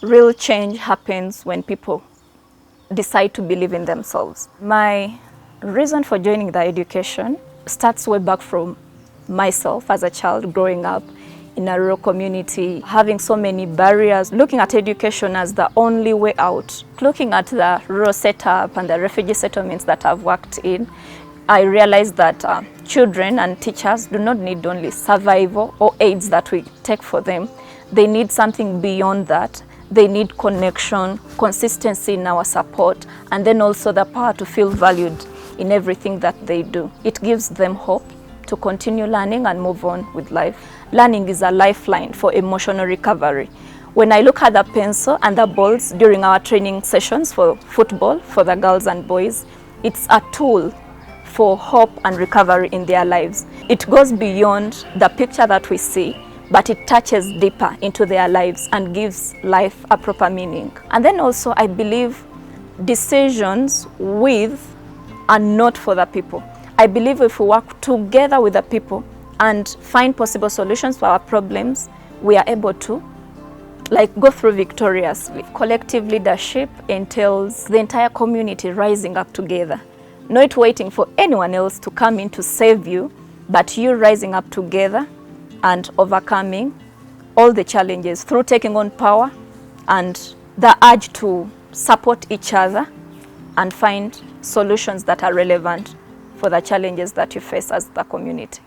Real change happens when people decide to believe in themselves. My reason for joining the education starts way back from myself as a child growing up in a rural community, having so many barriers, looking at education as the only way out. Looking at the rural setup and the refugee settlements that I've worked in, I realized that children and teachers do not need only survival or aids that we take for them. They need something beyond that. They need connection, consistency in our support, and then also the power to feel valued in everything that they do. It gives them hope to continue learning and move on with life. Learning is a lifeline for emotional recovery. When I look at the pencil and the balls during our training sessions for football, for the girls and boys, it's a tool for hope and recovery in their lives. It goes beyond the picture that we see, but it touches deeper into their lives and gives life a proper meaning. And then also I believe decisions with and not for the people. I believe if we work together with the people and find possible solutions for our problems, we are able to go through victoriously. Collective leadership entails the entire community rising up together, not waiting for anyone else to come in to save you, but you rising up together and overcoming all the challenges through taking on power and the urge to support each other and find solutions that are relevant for the challenges that you face as the community.